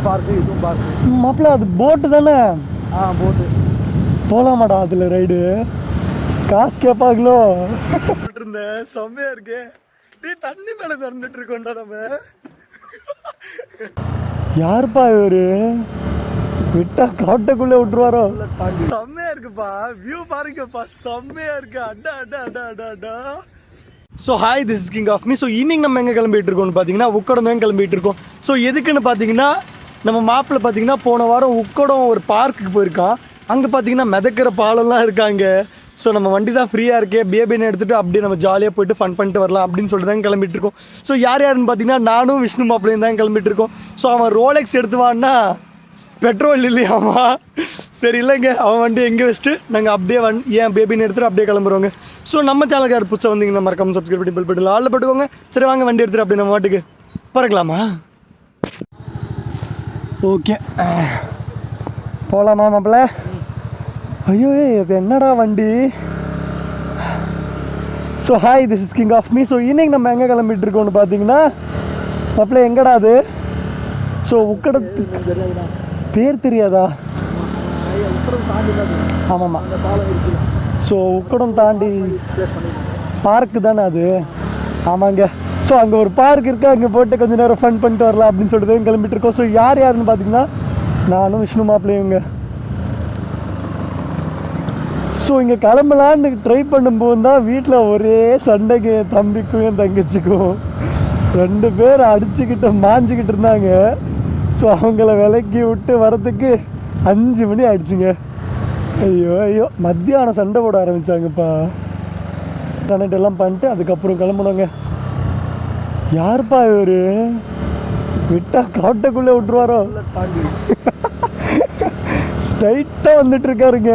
Park இதுவும் park. மாப்பிள்ள அது போட்டு தானே? போட்டு போகலாமாடா அதில் ரைடு? காசு கேட்பாங்களோ? இருந்தேன் செம்மையா இருக்கு. தண்ணி மேலே திறந்துட்டு இருக்கோம்டா நம்ம. யாருப்பா இவரு? விட்டா காட்டுக்குள்ளே விட்டுருவாரோ? செம்மையா இருக்குப்பா, வியூ பாருங்கப்பா, செம்மையா இருக்கு. அடா அடா அடா அடா அடா. So hi, this is king of me. So evening நம்ம எங்கே கிளம்பிட்டு இருக்கோம்னு பார்த்தீங்கன்னா உக்கடம் தான் கிளம்பிட்டு இருக்கோம். ஸோ எதுக்குன்னு பார்த்தீங்கன்னா நம்ம மாப்பிள்ளை பார்த்தீங்கன்னா போன வாரம் உக்கடம் ஒரு பார்க்குக்கு போயிருக்கான். அங்கே பார்த்தீங்கன்னா மிதக்கிற பாலெல்லாம் இருக்காங்க. ஸோ நம்ம வண்டி தான் ஃப்ரீயாக இருக்கே, பேபின்னு எடுத்துகிட்டு அப்படியே நம்ம ஜாலியாக போய்ட்டு ஃபன் பண்ணிட்டு வரலாம் அப்படின்னு சொல்லிட்டு தான் கிளம்பிட்டு இருக்கோம். ஸோ யாருன்னு பார்த்தீங்கன்னா நானும் விஷ்ணு மாப்பிள்ளையும் தான் கிளம்பிட்டு இருக்கோம். ஸோ அவன் ரோலெக்ஸ் எடுத்துவான்னா பெட்ரோல் இல்லையாமா. சரி இல்லைங்க, அவன் வண்டி எங்கே வச்சுட்டு நாங்கள் அப்படியே ஏன் பேபின்னு எடுத்துகிட்டு அப்படியே கிளம்புறோங்க. ஸோ நம்ம சேனலுக்கு யார் புதுசாக வந்தீங்கன்னா மறக்காம சப்ஸ்கிரைப் பண்ணி பெல் பட்டனில் ஆளில் போட்டுக்கோங்க. சரி வாங்க வண்டி எடுத்துகிட்டு அப்படியே நம்ம வாட்டுக்கு பறக்கலாமா? ஓகே, போகலாமா மாப்பிள்ள? ஐயோ இது என்னடா வண்டி. So hi, this is king of me. So இன்னைக்கு நம்ம எங்கே கிளம்பிட்டு இருக்கோம்னு பார்த்தீங்கன்னா மாப்பிள்ள எங்கடா அது? ஸோ உக்கடத்துக்கு பேர் தெரியாதா? ஆமாம்மா. ஸோ உக்கடம் தாண்டி பார்க்கு தானே அது? ஆமாங்க. ஸோ அங்கே ஒரு பார்க் இருக்குது, அங்கே போட்டு கொஞ்சம் நேரம் ஃபன் பண்ணிட்டு வரலாம் அப்படின்னு சொல்லிட்டு தான் கிளம்பிட்டு இருக்கோம். ஸோ யாருன்னு பார்த்தீங்கன்னா நானும் விஷ்ணு மாப்பிள்ளையுங்க. ஸோ இங்கே கிளம்பலான்னு ட்ரை பண்ணும்போது தான் வீட்டில் ஒரே சண்டைக்கு, தம்பிக்கும் என் தங்கச்சிக்கும் 2 பேர் அடிச்சுக்கிட்டு மாஞ்சிக்கிட்டு இருந்தாங்க. ஸோ அவங்கள விலக்கி விட்டு வரத்துக்கு 5 மணி ஆயிடுச்சுங்க. ஐயோ ஐயோ, மத்தியானம் சண்டை போட ஆரம்பித்தாங்கப்பா. கனெக்ட் எல்லாம் பண்ணிட்டு அதுக்கப்புறம் கிளம்புனோங்க. யாருப்பா இவர்? விட்டா காட்டுக்குள்ளே விட்டுருவாரோ? ஸ்ட்ரைட்டாக வந்துட்டு இருக்காருங்க.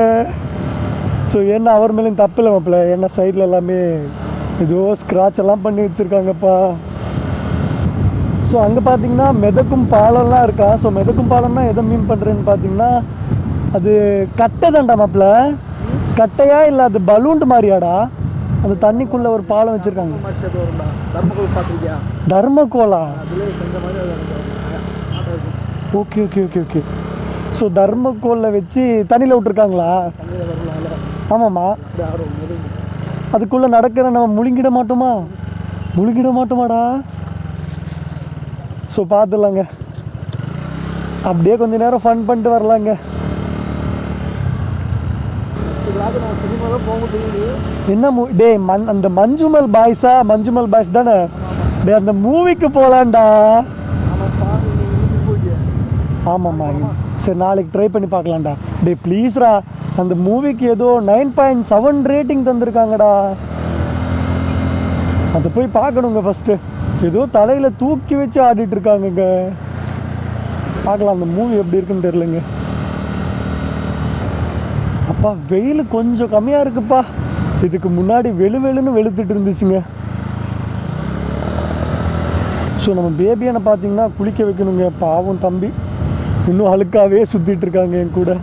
ஸோ ஏன்னா அவர் மேலேயும் தப்பு இல்லை மாப்பிள்ள, ஏன்னா சைடில் எல்லாமே ஏதோ ஸ்க்ராட்ச் எல்லாம் பண்ணி வச்சுருக்காங்கப்பா. ஸோ அங்கே பார்த்தீங்கன்னா மிதக்கும் பாலம்லாம் இருக்கா. ஸோ மிதக்கும் பாலம்னா எதை மீன் பண்ணுறேன்னு பார்த்தீங்கன்னா அது கட்டை தான்டா மாப்பிள்ள. கட்டையா இல்லை அது பலூன்ட் மாதிரியாடா? அந்த தண்ணிக்குள்ளே ஒரு பாலம் வச்சுருக்காங்க. தர்மகோலா? Okay okay okay okay. So தர்மகோலில் வச்சு தண்ணியில் விட்டுருக்காங்களா? ஆமாம்மா. அதுக்குள்ளே நடக்கிற நம்ம முழுங்கிட மாட்டோமா? முழுங்கிட மாட்டோமாடா? ஸோ பார்த்துடலாங்க, அப்படியே கொஞ்சம் நேரம் ஃபன் பண்ணிட்டு வரலாங்க. என்ன டே அந்த மஞ்சுமல் பாய்ஸா? மஞ்சுமல் பாய்ஸ் தானே டே, அந்த மூவிக்கு போகலான்டா. ஆமாம்மா. சரி நாளைக்கு ட்ரை பண்ணி பார்க்கலாம்டா. டே ப்ளீஸ்ரா, அந்த மூவிக்கு ஏதோ 9.7 ரேட்டிங் தந்திருக்காங்கடா. அதை போய் பார்க்கணுங்க. ஃபஸ்ட்டு ஏதோ தலையில் தூக்கி வச்சு ஆடிட்டு இருக்காங்கங்க. பார்க்கலாம் அந்த மூவி எப்படி இருக்குன்னு தெரிலங்க. அப்பா வெயில் கொஞ்சம் கம்மியாக இருக்குப்பா. இதுக்கு முன்னாடி வெளுன்னு வெளுத்துட்டு இருந்துச்சுங்க. ஸோ நம்ம பேபியான பார்த்தீங்கன்னா குளிக்க வைக்கணுங்க. பாவம் தம்பி இன்னும் அழுக்காவே சுற்றிட்டு இருக்காங்க என் கூட.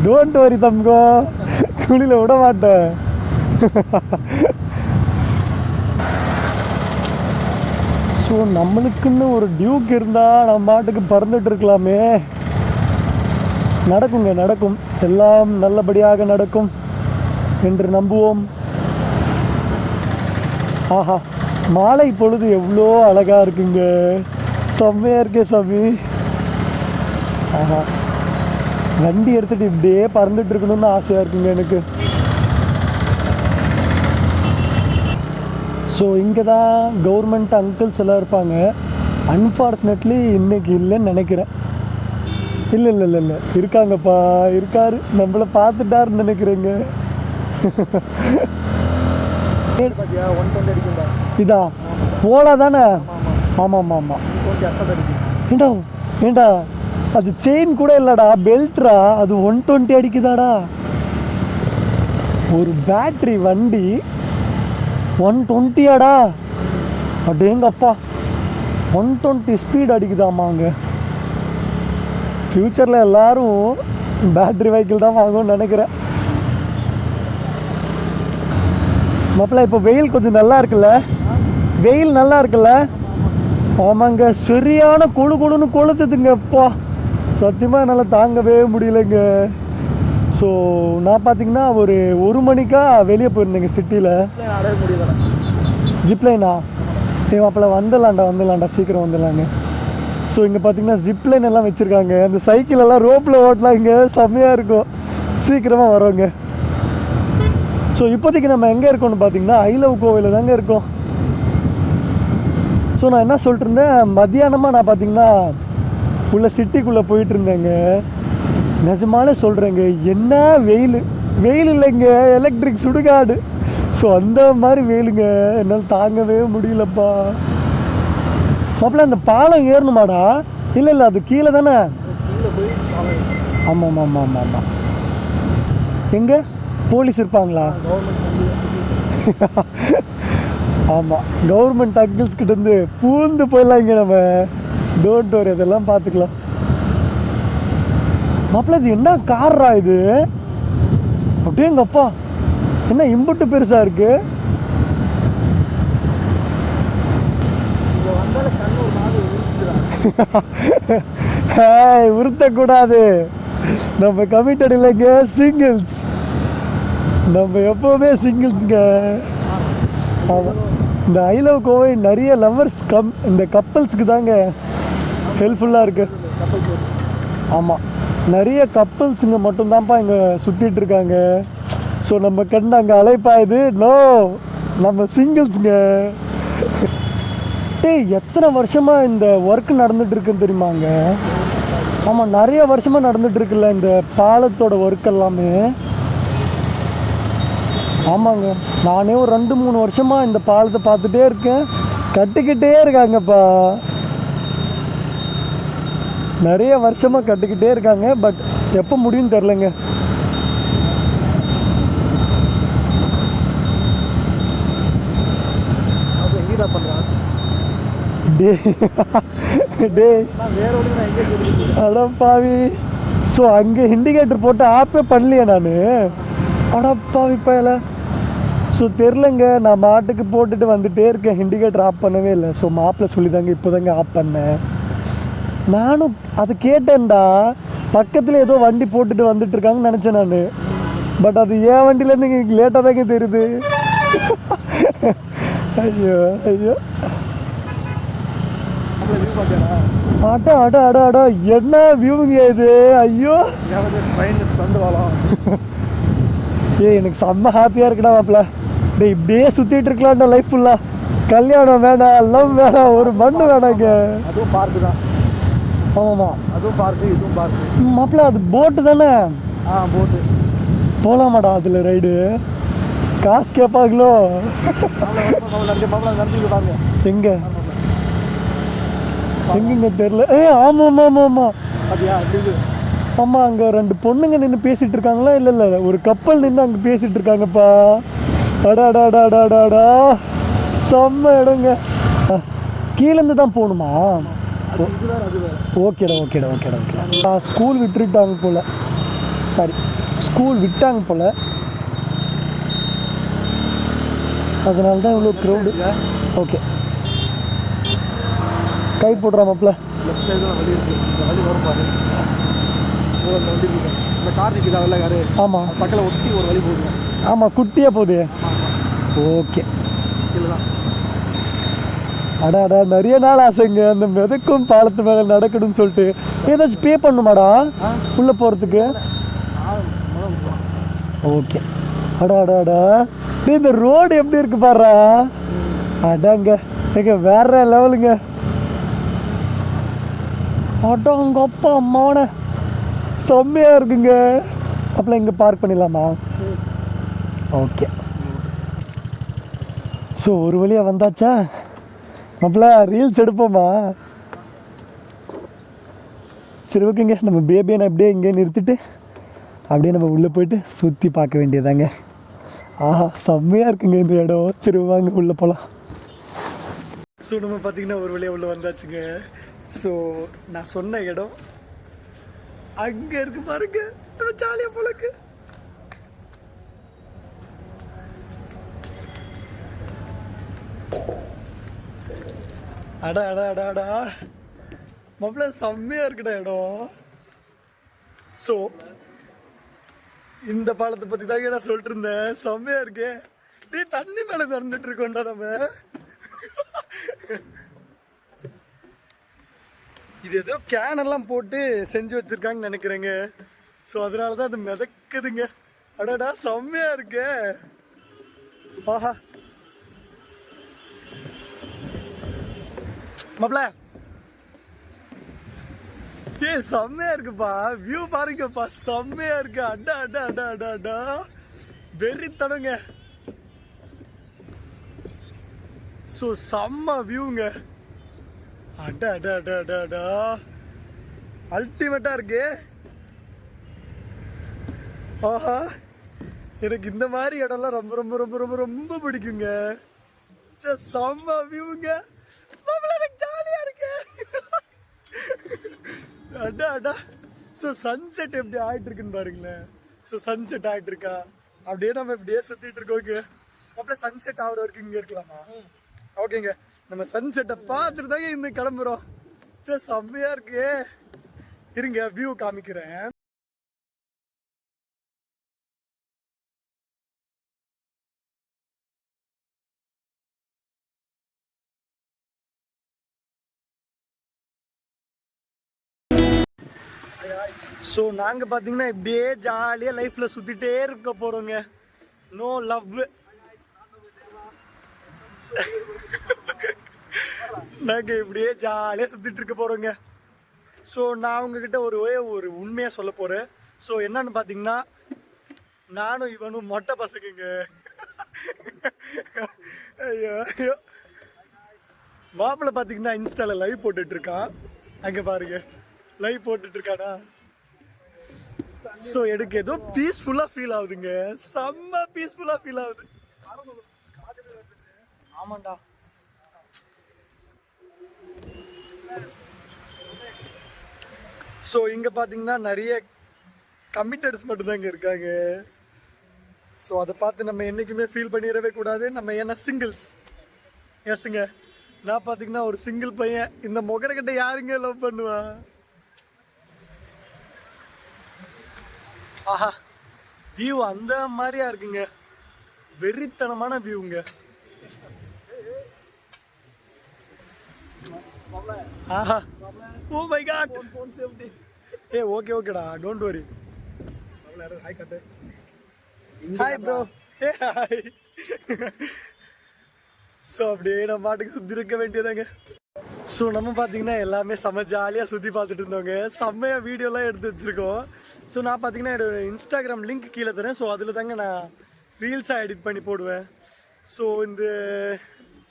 டோன்ட் வரி தம்போ, குளியில் விட மாட்டேன். ஸோ நம்மளுக்குன்னு ஒரு டியூக் இருந்தால் நம்ம பாட்டுக்கு பறந்துட்டு இருக்கலாமே. நடக்குங்க, நடக்கும், எல்லாம் நல்லபடியாக நடக்கும் என்று நம்புவோம். ஆஹா, மாலை பொழுது எவ்வளோ அழகாக இருக்குங்க. செம்மையாக இருக்கே சாமி. ஆஹா, வண்டி எடுத்துகிட்டு இப்படியே பறந்துட்டு இருக்கணும்னு ஆசையாக இருக்குங்க எனக்கு. ஸோ இங்கே தான் கவர்மெண்ட் அங்கிள்ஸ் எல்லாம் இருப்பாங்க. அன்ஃபார்ச்சுனேட்லி இன்னைக்கு இல்லைன்னு நினைக்கிறேன். இல்லை இல்லை இல்லை இல்லை இருக்காங்கப்பா, இருக்காரு, நம்மளை பார்த்துட்டாருன்னு நினைக்கிறேங்க. இதா ஓலா தானே? ஆமாம் ஆமாம் ஆமாம். ஏண்டா ஏண்டா அது செயின் கூட இல்லைடா, பெல்ட்ரா. அது 120 அடிக்குதாடா. ஒரு பேட்ரி வண்டி 120ஆடா? அடேங்கப்பா, 120 ஸ்பீட் அடிக்குதாமாங்க. ஃப்யூச்சரில் எல்லோரும் பேட்ரி வெஹிக்கிள் தான் வாங்கணும்னு நினைக்கிறேன். மாப்பிள்ள இப்போ வெயில் கொஞ்சம் நல்லா இருக்குல்ல? வெயில் நல்லா இருக்குல்ல? ஆமாங்க, சரியான கொழு கொழுன்னு கொளுத்துதுங்க. அப்பா சத்தியமாக என்னால் தாங்கவே முடியலைங்க. ஸோ நான் பார்த்தீங்கன்னா ஒரு மணிக்கா வெளியே போயிருந்தேங்க சிட்டியில். அடைய முடியல. ஜிப்லைனா அப்போலாம் வந்துடலாண்டா சீக்கிரம் வந்துடலாங்க. ஸோ இங்கே பார்த்தீங்கன்னா ஜிப்லைன் எல்லாம் வச்சுருக்காங்க. அந்த சைக்கிள் எல்லாம் ரோப்பில் ஓட்டலாங்க, செம்மையாக இருக்கும். சீக்கிரமாக வரோங்க. ஸோ இப்போதைக்கு நம்ம எங்கே இருக்கோம்னு பார்த்தீங்கன்னா ஐ லவ் கோவையில் தாங்க இருக்கோம். ஸோ நான் என்ன சொல்லிட்டு இருந்தேன், மத்தியானமாக நான் பார்த்தீங்கன்னா உள்ள சிட்டிக்குள்ளே போயிட்டு இருந்தேங்க. நிஜமாலே சொல்கிறேங்க, என்ன வெயில் இல்லைங்க, எலக்ட்ரிக் சுடுகாடு. ஸோ அந்த மாதிரி வெயிலுங்க, என்னால் தாங்கவே முடியலப்பா. மாப்பிள்ள அந்த பாலம் ஏறணுமாடா? இல்லை அது கீழே தானே. ஆமாம் ஆமாம் ஆமாம் ஆமாம். எங்கே போலீஸ் இருப்பாங்களா? ஆமாம், கவர்மெண்ட் அங்கிள்ஸ் கிட்டேருந்து பூந்து போயிடலாம் இங்கே நம்ம. டோன்ட் வரி, அதெல்லாம் பார்த்துக்கலாம். மாப்பிள்ள இது என்ன கார்ரா இது? அப்படியே எங்கள் அப்பா என்ன இம்புட்டு பெருசாக இருக்கு. உறுத்தக்கூடாது, நம்ம கமிட்டட் இல்லைங்க, சிங்கிள்ஸ். நம்ம எப்போவுமே சிங்கிள்ஸுங்க. ஆமாம், இந்த ஐ லவ் கோவை நிறைய லவ்வர்ஸ் இந்த கப்பல்ஸுக்கு தாங்க ஹெல்ப்ஃபுல்லாக இருக்கு. ஆமாம், நிறைய கப்பல்ஸுங்க மட்டும்தான்ப்பா இங்கே சுற்றிட்டு இருக்காங்க. ஸோ நம்ம கண்டு அங்கே அழைப்பாயுது. நோ, நம்ம சிங்கிள்ஸுங்க. எத்தனை வருஷமாக இந்த ஒர்க் நடந்துட்டு இருக்குன்னு தெரியுமாங்க? ஆமாம், நிறைய வருஷமாக நடந்துட்டு இருக்குல்ல இந்த பாலத்தோட ஒர்க் எல்லாமே. ஆமாங்க, நானே ஒரு 2-3 வருஷமாக இந்த பாலத்தை பார்த்துட்டே இருக்கேன். கட்டிக்கிட்டே இருக்காங்கப்பா, நிறைய வருஷமாக கட்டிக்கிட்டே இருக்காங்க. பட் எப்போ முடியும்னு தெரிலங்க. அடப்பாவி. ஸோ அங்கே இண்டிகேட்டர் போட்டு ஆப்பே பண்ணலையே நான். அடப்பாவி பயல. ஸோ தெரிலங்க, நான் மாட்டுக்கு போட்டுட்டு வந்துட்டே இருக்கேன், இண்டிகேட்டர் ஆஃப் பண்ணவே இல்லை. ஸோ மாப்பிள்ள சொல்லி தாங்க இப்போ தாங்க ஆஃப் பண்ணேன். நானும் அது கேட்டேன்டா, பக்கத்தில் ஏதோ வண்டி போட்டுட்டு வந்துட்டு இருக்காங்கன்னு நினச்சேன் நான். பட் அது ஏன் வண்டியிலேருந்து இங்கே லேட்டாக தாங்க தெரியுது. ஐயோ ஐயோ, அடா அடா அடா அடா, என்ன வியூங்க இது. ஐயோ எனக்கு செம்ம ஹாப்பியாக இருக்குடா மாப்பிள்ள. இப்படியே சுற்றிட்டு இருக்கலாம்டா லைஃப் ஃபுல்லாக. கல்யாணம் வேணாம், லவ் வேணாம், ஒரு மண்ணு வேணாங்க. அதுவும் பார்க்கு தான். ஆமாம்மா, அதுவும் பார்க்கு, இதுவும் பார்க்கு. மாப்பிள்ள அது போட்டு தானே? போட்டு போகலாமாடா அதில் ரைடு? காசு கேட்பாங்களோ? எங்கே எங்கேங்க தெரில. ஆமாம் ஆமாம் ஆமாம் ஆமாம், அங்கே 2 பொண்ணுங்க நின்று பேசிகிட்டு இருக்காங்களா? இல்லை ஒரு கப்பல் நின்று அங்கே பேசிகிட்டு இருக்காங்கப்பா. அடாடாடாடாடாடா, செம்ம இடங்க. கீழேருந்து தான் போகணுமா? ஓகேடா. ஸ்கூல் விட்டுட்டாங்க போல். சாரி, ஸ்கூல் விட்டாங்க போல், அதனால தான் இவ்வளோ க்ரௌடு. ஓகே, கை போடுறா மாப்பிள்ள. லெஃப்ட் சைடு தான் வழி இருக்குது. இந்த வழி வரும் பாரு, அந்த வண்டி இருக்குது. இந்த கார் நிற்கிதா வெள்ளை காரு? ஆமாம், பக்கத்தில் ஒட்டி ஒரு வழி போகுது. ஆமாம், குட்டியாக போகுது. ஓகே, இல்லை தான். அடா நிறைய நாள் ஆசைங்க அந்த மிதக்கும் பாலத்து மேலே நடக்கணும்னு சொல்லிட்டு. ஏதாச்சும் பே பண்ணுமாடா உள்ளே போகிறதுக்கு? ஓகே. அடாடாடா, இந்த ரோடு எப்படி இருக்கு பாரு. அடாங்க எங்க வேற லெவலுங்க. அடாங்க அப்பா அம்மாவோட செம்மையாக இருக்குங்க. அப்போ இங்கே பார்க் பண்ணிடலாமா? ஓகே. ஸோ ஒரு வழியாக வந்தாச்சா? மாப்பிள்ள ரீல்ஸ் எடுப்போமா? சரி ஓகேங்க, நம்ம பேபியை நான் அப்படியே இங்கே நிறுத்திட்டு அப்படியே நம்ம உள்ளே போயிட்டு சுற்றி பார்க்க வேண்டியதாங்க. ஆஹா, செம்மையாக இருக்குங்க இந்த இடம். சரி வாங்க உள்ளே போகலாம். ஸோ நம்ம பார்த்திங்கன்னா ஒரு வழியாக உள்ளே வந்தாச்சுங்க. ஸோ நான் சொன்ன இடம் அங்கே இருக்கு பாருங்க, நம்ம ஜாலியாக போலக்கு. அடா அடா அடா அடா மாப்பிள்ள செம்மையா இருக்குடா இடம். ஸோ இந்த பாலத்தை பத்தி தாங்க நான் சொல்லிட்டு இருந்தேன். செம்மையா இருக்கு. டேய் தண்ணி மேல நடந்துட்டு இருக்கோம்டா நம்ம. இது ஏதோ கேன் எல்லாம் போட்டு செஞ்சு வச்சிருக்காங்கன்னு நினைக்கிறேங்க. ஸோ அதனாலதான் அது மிதக்குதுங்க. அடடா செம்மையா இருக்கு. ஆஹா மாப்பிள்ள ஏ செம்மையா இருக்குப்பா. வியூ பாருங்கப்பா செம்மையா இருக்கு. அடா அடா அடா அடா அடா வெறித்தனங்க. ஸோ செம்ம வியூங்க. அடா அடா அடா அடா அடா அல்டிமேட்டா இருக்கு. ஆஹா எனக்கு இந்த மாதிரி இடம்லாம் ரொம்ப ரொம்ப ரொம்ப ரொம்ப ரொம்ப பிடிக்குங்க. செம்ம வியூங்க. ஜாலியா இருக்கு. அடா அடா. ஸோ சன்செட் எப்படி ஆயிட்டு இருக்குன்னு பாருங்களேன். ஸோ சன்செட் ஆயிட்டு இருக்கா அப்படியே நம்ம இப்படியே சுத்திட்டு இருக்கோங்க. அப்படியே சன்செட் ஆகிற வரைக்கும் இங்க இருக்கலாமா? ஓகேங்க நம்ம சன்செட்டை பார்த்துட்டு தாங்க இந்த கிளம்புறோம். சரி செம்மையா இருக்கு. இருங்க வியூ காமிக்கிறேன். ஸோ நாங்கள் பார்த்தீங்கன்னா இப்படியே ஜாலியாக லைஃப்பில் சுற்றிட்டே இருக்க போகிறோங்க. No love. நாங்கள் இப்படியே ஜாலியாக சுற்றிட்டு இருக்க போகிறோங்க. ஸோ நான் உங்ககிட்ட ஒரு உண்மையாக சொல்ல போகிறேன். ஸோ என்னன்னு பார்த்தீங்கன்னா நானும் இவனும் மொட்டை பசங்க. ஐயோ ஐயோ மாப்பிள்ளை பார்த்தீங்கன்னா இன்ஸ்டாவில் லைவ் போட்டுட்டு இருக்கான். அங்கே பாருங்க லைவ் போட்டுட்டு இருக்கானா. ஸோ எனக்கு ஏதோ பீஸ்ஃபுல்லா ஃபீல் ஆகுதுங்க. செம்ம பீஸ்ஃபுல்லா ஃபீல் ஆகுது. ஆமாண்டா. ஸோ இங்க பாத்தீங்கன்னா நிறைய கமிட்டட்ஸ் மட்டும்தான் இங்க இருக்காங்க. ஸோ அதை பார்த்து நம்ம என்னைக்குமே ஃபீல் பண்ணிடவே கூடாது. நம்ம ஏன்னா சிங்கிள்ஸ். எஸ்ங்க நான் பாத்தீங்கன்னா ஒரு சிங்கிள் பையன். இந்த முகரக்கிட்ட யாருங்க லவ் பண்ணுவா? ஆஹா வியூ அந்த மாதிரியா இருக்குங்க. வெறித்தனமான வியூங்க. ஆஹா ஓ மை காட். ஏ ஓகே ஓகேடா டோன்ட் வரி. ஹாய் கட்டு. Hi bro. ஏ ஹாய். ஸோ அப்படியே நம்ம மாட்டுக்கு சுற்றி இருக்க வேண்டியதாங்க. ஸோ நம்ம பார்த்தீங்கன்னா எல்லாமே செம்ம ஜாலியாக சுற்றி பார்த்துட்டு இருந்தோங்க. செம்மையாக வீடியோலாம் எடுத்து வச்சுருக்கோம். ஸோ நான் பார்த்தீங்கன்னா என்னோட இன்ஸ்டாகிராம் லிங்க் கீழே தரேன். ஸோ அதில் தாங்க நான் ரீல்ஸாக எடிட் பண்ணி போடுவேன். ஸோ இந்த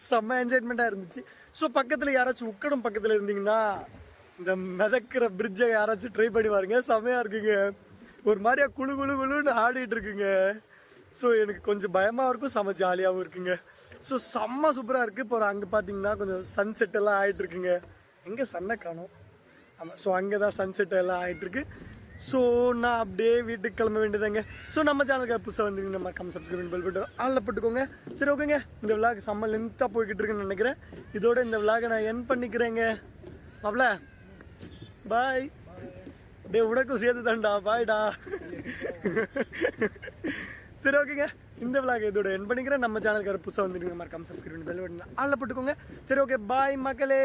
செம்ம என்ஜாய்மெண்ட்டாக இருந்துச்சு. ஸோ பக்கத்தில் யாராச்சும் உக்கடம் பக்கத்தில் இருந்தீங்கன்னா இந்த மிதக்கிற பிரிட்ஜை யாராச்சும் ட்ரை பண்ணி பாருங்க. செம்மையாக இருக்குங்க. ஒரு மாதிரியா குழு குழு குழுன்னு ஆடிட்டு இருக்குங்க. ஸோ எனக்கு கொஞ்சம் பயமாக இருக்கும், செம்ம ஜாலியாகவும் இருக்குங்க. ஸோ செம்ம சூப்பராக இருக்குது. இப்போ அங்கே பார்த்தீங்கன்னா கொஞ்சம் சன்செட் எல்லாம் ஆகிட்டு இருக்குங்க. எங்கே சன்னை காணும். ஆமாம் ஸோ அங்கே தான் சன்செட் எல்லாம் ஆகிட்டுருக்கு. ஸோ நான் அப்படியே வீட்டுக்கு கிளம்ப வேண்டியதாங்க. ஸோ நம்ம சேனலுக்கு புதுசாக வந்துங்க நம்ம கம் சப்ஸ்கிரைப் பெல் பட்டன் ஆளில் போட்டுக்கோங்க. சரி ஓகேங்க இந்த விளாக் செம்ம லென்த்தாக போய்கிட்டு இருக்குன்னு நினைக்கிறேன். இதோட இந்த விளாகை நான் என் பண்ணிக்கிறேங்க. மாப்ள பாய். டே உனக்கும் சேர்த்து தான்டா. பாய்டா. சரி ஓகேங்க இந்த விளாக் இதோட என் பண்ணிக்கிறேன். நம்ம சேனலுக்கு புதுசாக வந்துருங்க மறக்காம சப்ஸ்கிரைப் பெல் பட்டன் ஆளில் போட்டுக்கோங்க. சரி ஓகே பாய் மக்களே.